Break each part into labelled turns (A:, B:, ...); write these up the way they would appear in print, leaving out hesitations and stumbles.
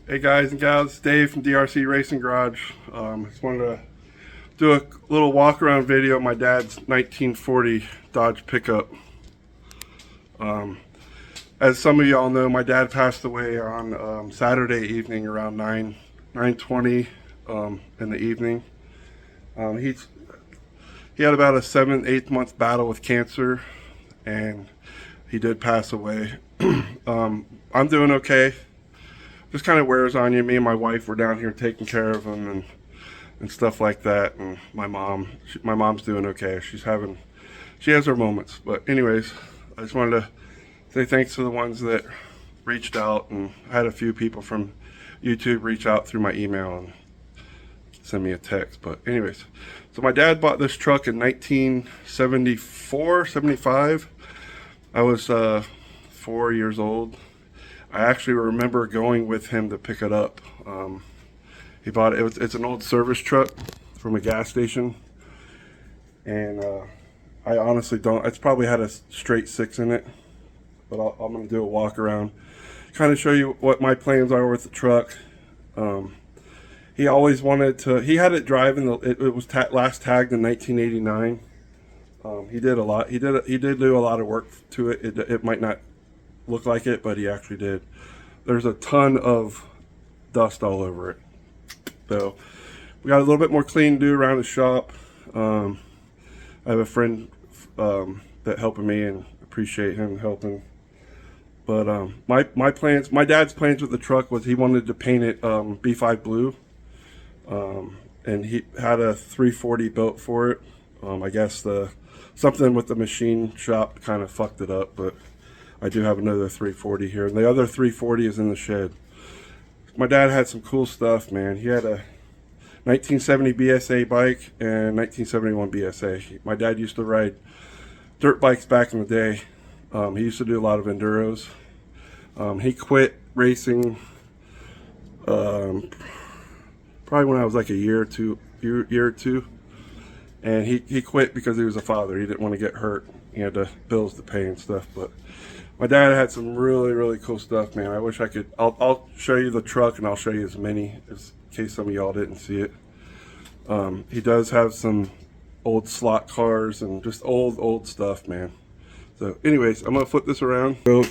A: Hey guys and gals, Dave from DRC Racing Garage. Just wanted to do a little walk around video of my dad's 1940 Dodge pickup. As some of y'all know, my dad passed away on Saturday evening around 9:20 in the evening. He had about a 7-8 month battle with cancer, and he did pass away. I'm doing okay. Just kind of wears on you. Me and my wife were down here taking care of him and stuff like that. And my mom's doing okay. She has her moments. But anyways, I just wanted to say thanks to the ones that reached out, and I had a few people from YouTube reach out through my email and send me a text. But anyways, so my dad bought this truck in 1974, 75. I was 4 years old. I actually remember going with him to pick it up. He bought it. It's an old service truck from a gas station, and I honestly don't. It's probably had a straight 6 in it, but I'm going to do a walk around, kind of show you what my plans are with the truck. He always wanted to. He had it driving. It was last tagged in 1989. He did a lot. He did do a lot of work to it. It might not look like it, but he actually did. There's a ton of dust all over it. So we got a little bit more clean to do around the shop. I have a friend that helping me, and appreciate him helping. But my plans, my dad's plans with the truck was he wanted to paint it B5 blue, and he had a 340 built for it. I guess something with the machine shop kind of fucked it up, but I do have another 340 here, and the other 340 is in the shed. My dad had some cool stuff, man. He had a 1970 BSA bike and 1971 BSA. My dad used to ride dirt bikes back in the day. He used to do a lot of enduros. He quit racing probably when I was like a year or two, and he quit because he was a father. He didn't want to get hurt. He had bills to pay and stuff, but my dad had some really cool stuff, man. I wish I could. I'll show you the truck, and I'll show you as many in case some of y'all didn't see it. He does have some old slot cars and just old stuff, man. So anyways, I'm gonna flip this around. So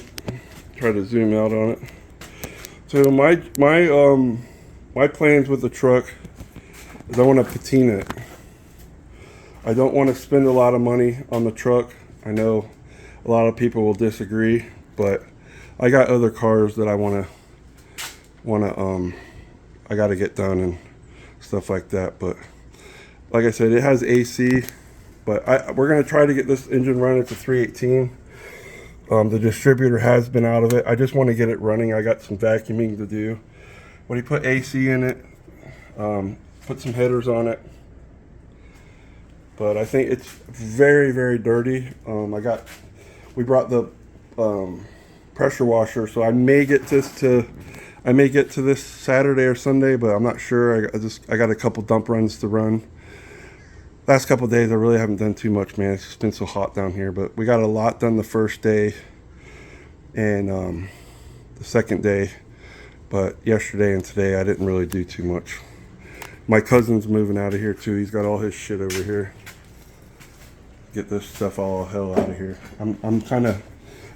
A: try to zoom out on it. So my plans with the truck is I want to patina it. I don't want to spend a lot of money on the truck. I know a lot of people will disagree, but I got other cars that I got to get done and stuff like that. But like I said, it has AC, but we're going to try to get this engine running. It's a 318. The distributor has been out of it. I just want to get it running. I got some vacuuming to do. When he put AC in it, put some headers on it. But I think it's very dirty. We brought the pressure washer, so I may get to this Saturday or Sunday, but I'm not sure. I got a couple dump runs to run. Last couple of days I really haven't done too much, man. It's just been so hot down here, but we got a lot done the first day and the second day, but yesterday and today I didn't really do too much. My cousin's moving out of here too. He's got all his shit over here. Get this stuff all hell out of here. I'm kind of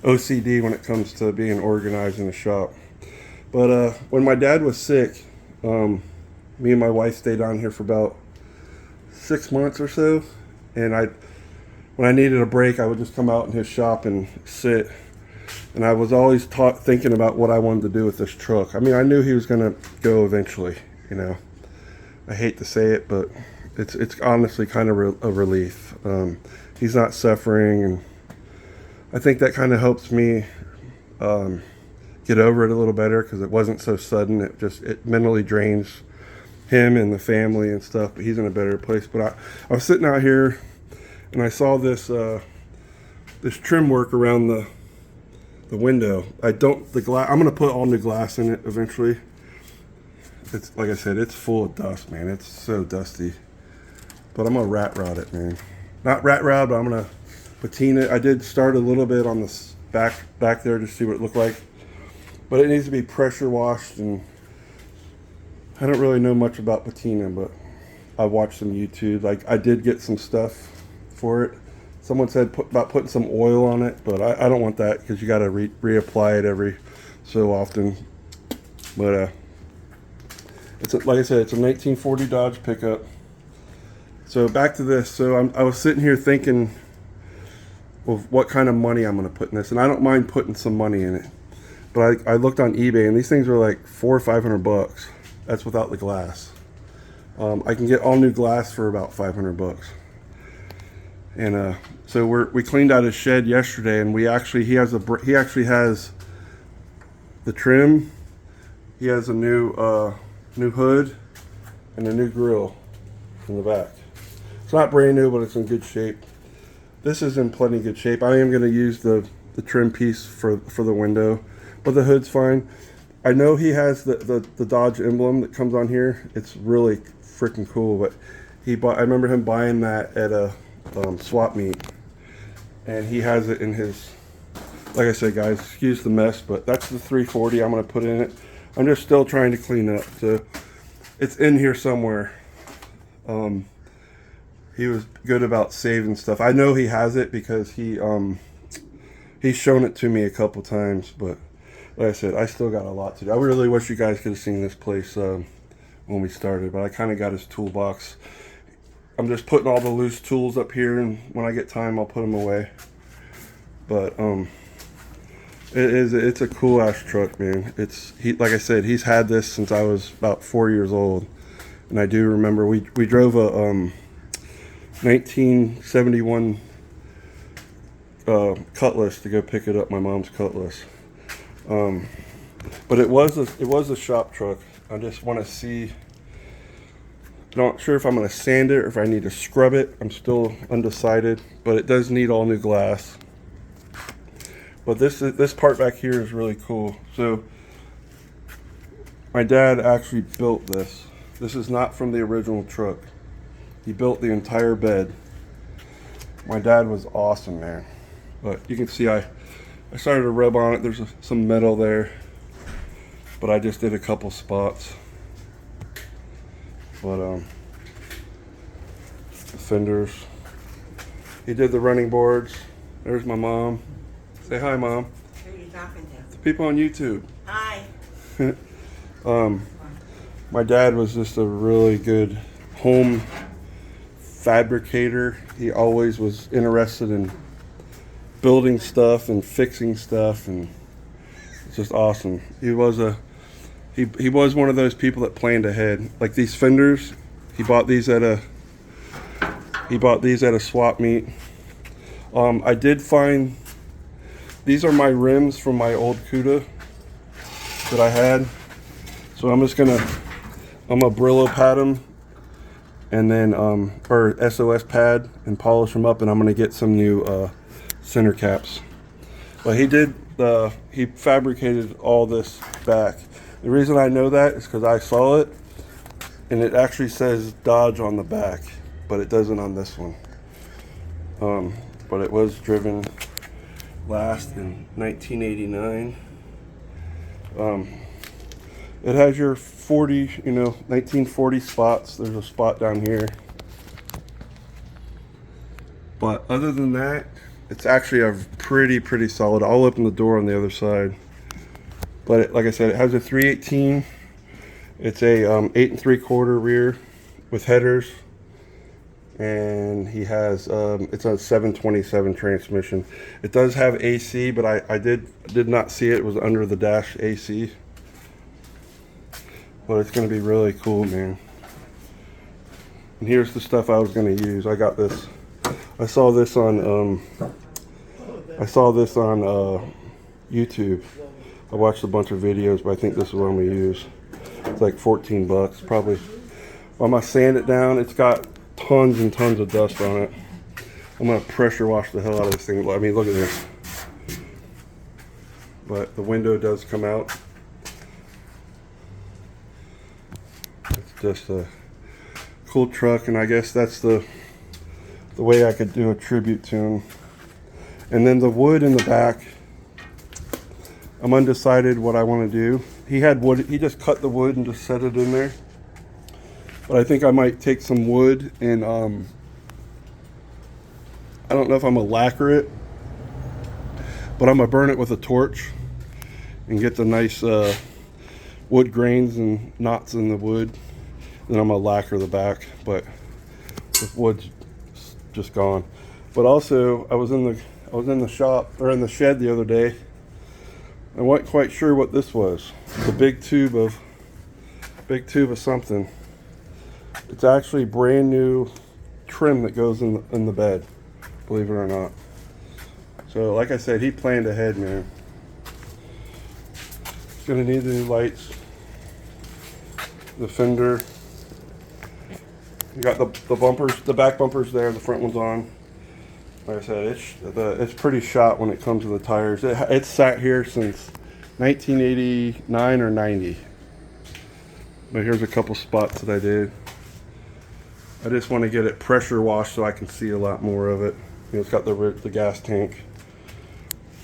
A: OCD when it comes to being organized in the shop. But when my dad was sick, me and my wife stayed down here for about 6 months or so. And when I needed a break, I would just come out in his shop and sit. And I was always thinking about what I wanted to do with this truck. I mean, I knew he was going to go eventually, you know. I hate to say it, but it's honestly kind of a relief. He's not suffering, and I think that kind of helps me get over it a little better because it wasn't so sudden. It mentally drains him and the family and stuff, but he's in a better place. But I was sitting out here and I saw this this trim work around the window. I'm gonna put all new glass in it eventually. It's like I said, it's full of dust, man. It's so dusty. But I'm gonna rat rod it, man. Not rat rod, but I'm gonna patina it. I did start a little bit on the back there to see what it looked like. But it needs to be pressure washed and I don't really know much about patina, but I watched some YouTube. Like, I did get some stuff for it. Someone said about putting some oil on it, but I don't want that because you got to reapply it every so often. But it's like I said, it's a 1940 Dodge pickup. So back to this. So I was sitting here thinking of what kind of money I'm going to put in this, and I don't mind putting some money in it. But I looked on eBay, and these things are like $400 or $500. That's without the glass. I can get all new glass for about $500. And so we cleaned out his shed yesterday, and he actually has the trim. He has a new hood and a new grill in the back. It's not brand new, but it's in good shape. This is in plenty good shape. I am going to use the trim piece for the window, but the hood's fine. I know he has the Dodge emblem that comes on here. It's really freaking cool. But I remember him buying that at a swap meet, and he has it in his. Like I said, guys, excuse the mess, but that's the 340 I'm going to put in it. I'm just still trying to clean up, so it's in here somewhere. He was good about saving stuff. I know he has it because he's shown it to me a couple times, but like I said, I still got a lot to do. I really wish you guys could have seen this place when we started, but I kind of got his toolbox. I'm just putting all the loose tools up here, and when I get time, I'll put them away. But it's a cool ass truck, man. Like I said, he's had this since I was about 4 years old, and I do remember we drove a 1971 Cutlass to go pick it up, my mom's Cutlass. But it was a shop truck. I just want to see. Not sure if I'm going to sand it or if I need to scrub it. I'm still undecided, but it does need all new glass. But this part back here is really cool. So my dad actually built this. This is not from the original truck. He built the entire bed. My dad was awesome, man. But you can see I started to rub on it. There's some metal there, but I just did a couple spots. But the fenders. He did the running boards. There's my mom. Say hi, Mom.
B: Who are you talking to?
A: The people on YouTube.
B: Hi.
A: My dad was just a really good home fabricator. He always was interested in building stuff and fixing stuff, and it's just awesome. He was one of those people that planned ahead. Like these fenders, he bought these at a swap meet. I did find these are my rims from my old Cuda that I had. So I'm gonna Brillo pad them, and then or SOS pad and polish them up, and I'm gonna get some new center caps. But he fabricated all this back. The reason I know that is because I saw it, and it actually says Dodge on the back, but it doesn't on this one. But it was driven last in 1989. It has your 1940 spots. There's a spot down here. But other than that, it's actually a pretty solid. I'll open the door on the other side. But like I said, it has a 318. It's a 8 3/4 rear with headers, and he has it's a 727 transmission. It does have AC, but I did not see it. It was under the dash AC. But it's going to be really cool, man. And here's the stuff I was going to use. I got this. I saw this on YouTube. I watched a bunch of videos, but I think this is what I'm gonna use. It's like $14, probably. I'm gonna sand it down. It's got tons and tons of dust on it. I'm gonna pressure wash the hell out of this thing. I mean, look at this. But the window does come out. It's just a cool truck, and I guess that's the way I could do a tribute to him. And then the wood in the back, I'm undecided what I want to do. He had wood, he just cut the wood and just set it in there. But I think I might take some wood and I don't know if I'm gonna lacquer it, but I'm gonna burn it with a torch and get the nice wood grains and knots in the wood. Then I'm gonna lacquer the back, but the wood's just gone. But also, I was in the shop, or in the shed the other day. I wasn't quite sure what this was. It's a big tube of something. It's actually brand new trim that goes in the bed, believe it or not. So like I said, he planned ahead, man. It's gonna need the new lights, the fender. You got the bumpers, the back bumpers there, the front one's on. Like I said, it's pretty shot when it comes to the tires. It's sat here since 1989 or 90. But here's a couple spots that I did. I just want to get it pressure washed so I can see a lot more of it. You know, it's got the gas tank.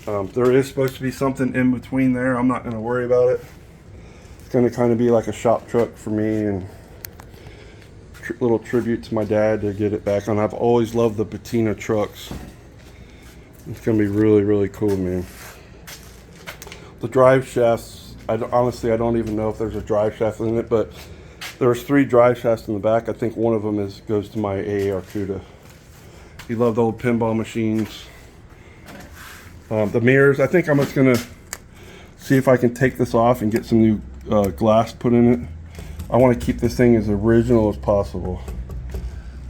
A: There is supposed to be something in between there. I'm not going to worry about it. It's going to kind of be like a shop truck for me, and little tribute to my dad to get it back on. I've always loved the Patina trucks. It's going to be really, really cool, man. The drive shafts, honestly, I don't even know if there's a drive shaft in it, but there's 3 drive shafts in the back. I think one of them goes to my AA Arcuda. He loved old pinball machines. The mirrors, I think I'm just going to see if I can take this off and get some new glass put in it. I want to keep this thing as original as possible.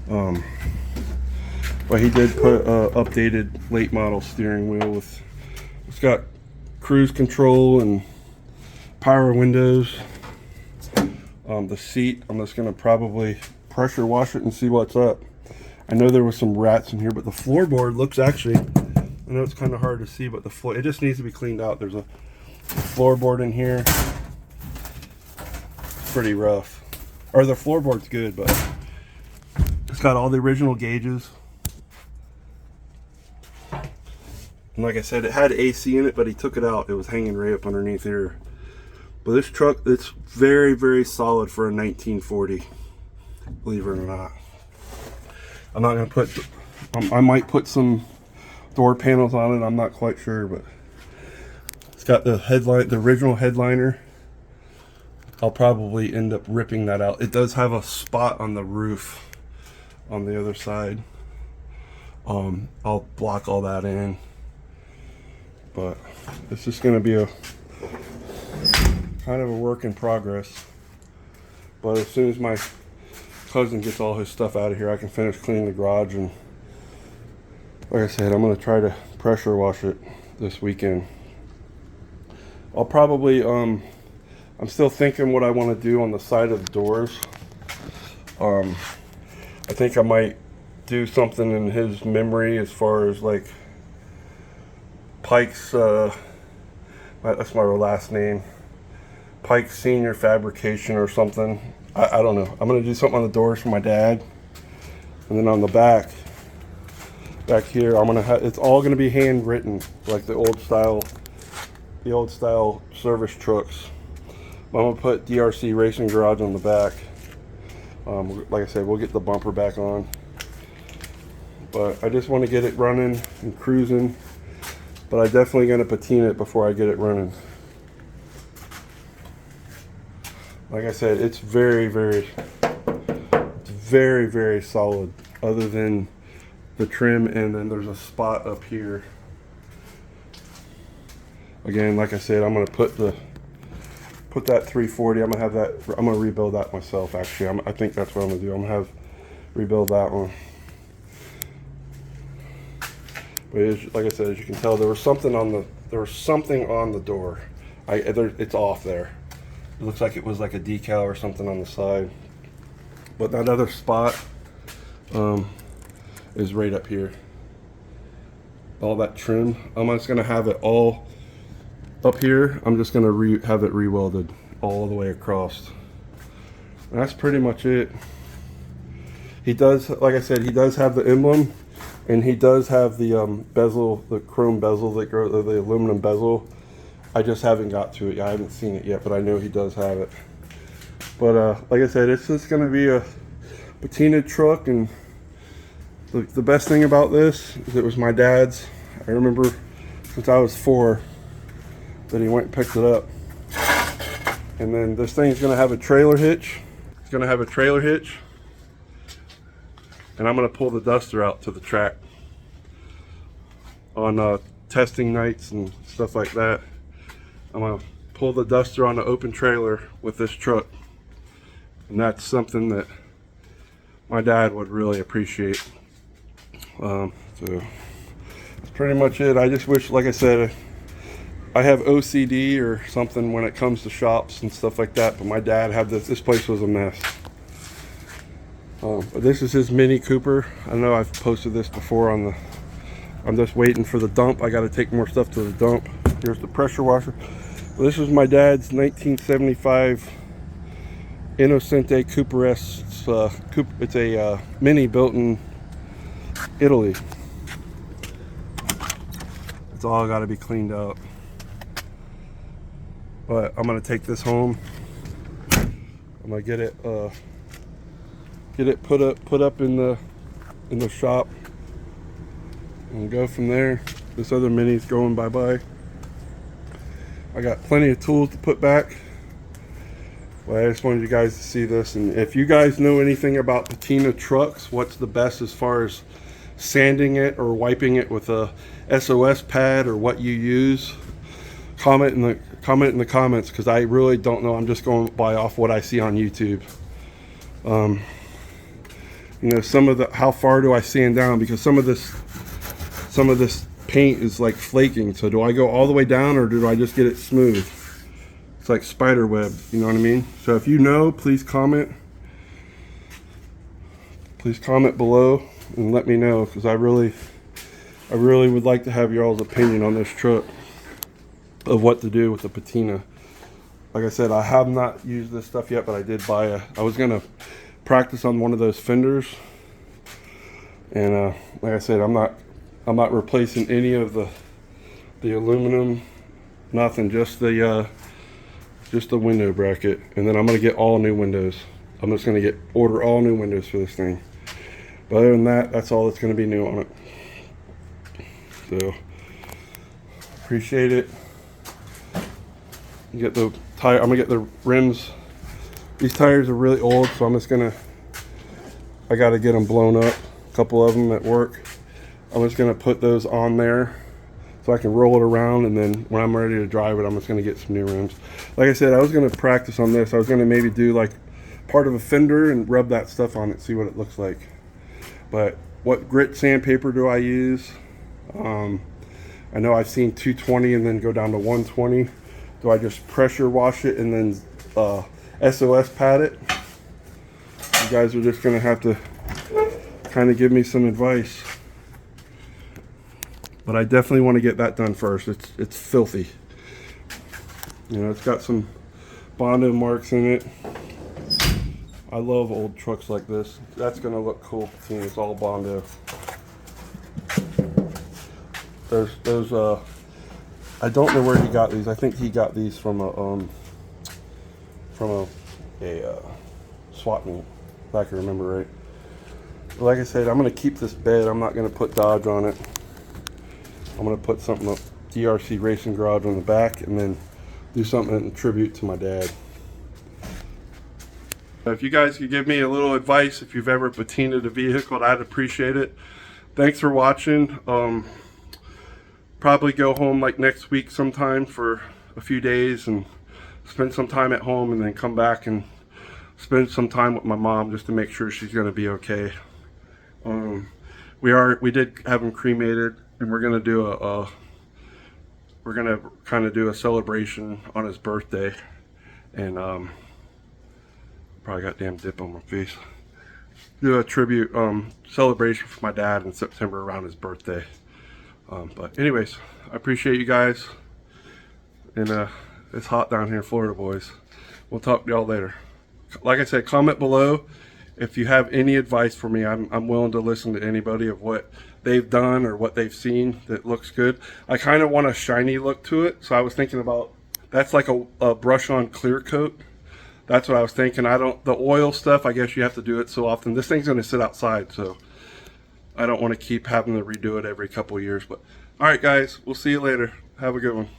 A: But he did put updated late model steering wheel it's got cruise control and power windows. The seat, I'm just going to probably pressure wash it and see what's up. I know there was some rats in here, but the floorboard looks actually, I know it's kind of hard to see, but it just needs to be cleaned out. There's a floorboard in here. Pretty rough, or the floorboard's good, but it's got all the original gauges, and like I said, it had AC in it, but he took it out. It was hanging right up underneath here. But this truck, it's very, very solid for a 1940, believe it or not. I'm not gonna put, I might put some door panels on it, I'm not quite sure, but it's got the headline, the original headliner. I'll probably end up ripping that out. It does have a spot on the roof on the other side. I'll block all that in, but it's just going to be a kind of a work in progress. But as soon as my cousin gets all his stuff out of here, I can finish cleaning the garage, and like I said, I'm going to try to pressure wash it this weekend. I'll probably I'm still thinking what I want to do on the side of the doors. I think I might do something in his memory as far as like Pike's, that's my last name, Pike Senior Fabrication or something. I don't know. I'm going to do something on the doors for my dad. And then on the back here, I'm going to have, it's all going to be handwritten like the old style service trucks. I'm going to put DRC Racing Garage on the back. Like I said, we'll get the bumper back on. But I just want to get it running and cruising. But I'm definitely going to patina it before I get it running. Like I said, it's very, very solid. Other than the trim, and then there's a spot up here. Again, like I said, I'm going to put that 340. I'm gonna have that. I'm gonna rebuild that myself. Actually, I think that's what I'm gonna do. I'm gonna rebuild that one. But like I said, as you can tell, there was something on the door. It's off there. It looks like it was like a decal or something on the side. But that other spot is right up here. All that trim. I'm just gonna have it all up here. I'm just gonna have it re-welded all the way across. And that's pretty much it. He does, like I said, he does have the emblem, and he does have the bezel, the chrome bezel that goes, the aluminum bezel. I just haven't got to it. I haven't seen it yet, but I know he does have it. But like I said, it's just going to be a patina truck, and the best thing about this is it was my dad's. I remember since I was 4 that he went and picked it up. And then this thing's going to have a trailer hitch. It's going to have a trailer hitch, and I'm going to pull the duster out to the track on testing nights and stuff like that. I'm going to pull the duster on the open trailer with this truck, and that's something that my dad would really appreciate. So that's pretty much it. I just wish, like I said, I have OCD or something when it comes to shops and stuff like that, but my dad had this place was a mess. But this is his Mini Cooper. I know I've posted this before on the, I'm just waiting for the dump. I got to take more stuff to the dump. Here's the pressure washer. Well, this is my dad's 1975 Innocente Cooper S. It's a Mini built in Italy. It's all got to be cleaned up. But I'm gonna take this home. I'm gonna get it put up in the shop and go from there. This other Mini's going bye-bye. I got plenty of tools to put back. But I just wanted you guys to see this. And if you guys know anything about patina trucks, what's the best as far as sanding it or wiping it with a SOS pad, or what you use, comment in the comments, because I really don't know. I'm just going by off what I see on YouTube. You know, some of the, how far do I sand down, because some of this paint is like flaking. So do I go all the way down, or do I just get it smooth? It's like spider web, you know what I mean? So if you know, please comment below and let me know, because I really would like to have y'all's opinion on this truck of what to do with the patina. Like I said, I have not used this stuff yet, but I did buy I was gonna practice on one of those fenders, and like I said, I'm not replacing any of the aluminum, nothing, just the window bracket, and then I'm gonna get all new windows. I'm just gonna order all new windows for this thing. But other than that, that's all that's gonna be new on it. So appreciate it. You get the tire. I'm gonna get the rims. These tires are really old, so I'm just gonna. I gotta get them blown up. A couple of them at work. I'm just gonna put those on there so I can roll it around, and then when I'm ready to drive it, I'm just gonna get some new rims. Like I said, I was gonna practice on this. I was gonna maybe do like part of a fender and rub that stuff on it, see what it looks like. But what grit sandpaper do I use? I know I've seen 220 and then go down to 120. Do I just pressure wash it and then SOS pad it? You guys are just gonna have to kind of give me some advice. But I definitely want to get that done first. It's filthy. You know, it's got some Bondo marks in it. I love old trucks like this. That's gonna look cool. See, it's all Bondo. There's I don't know where he got these. I think he got these from a swap meet, if I can remember right. But like I said, I'm gonna keep this bed. I'm not gonna put Dodge on it. I'm gonna put something up, DRC Racing Garage on the back, and then do something in tribute to my dad. If you guys could give me a little advice, if you've ever patinaed a vehicle, I'd appreciate it. Thanks for watching. Probably go home like next week sometime for a few days and spend some time at home, and then come back and spend some time with my mom just to make sure she's gonna be okay. We did have him cremated, and we're gonna do we're gonna kind of do a celebration on his birthday, and probably got damn dip on my face. Do a tribute celebration for my dad in September around his birthday. But anyways, I appreciate you guys, and it's hot down here in Florida, boys. We'll talk to y'all later. Like I said, comment below if you have any advice for me. I'm willing to listen to anybody of what they've done or what they've seen that looks good. I kind of want a shiny look to it, so I was thinking about, that's like a brush on clear coat. That's what I was thinking. I don't, the oil stuff, I guess you have to do it so often. This thing's going to sit outside, so I don't want to keep having to redo it every couple years. But all right, guys, we'll see you later. Have a good one.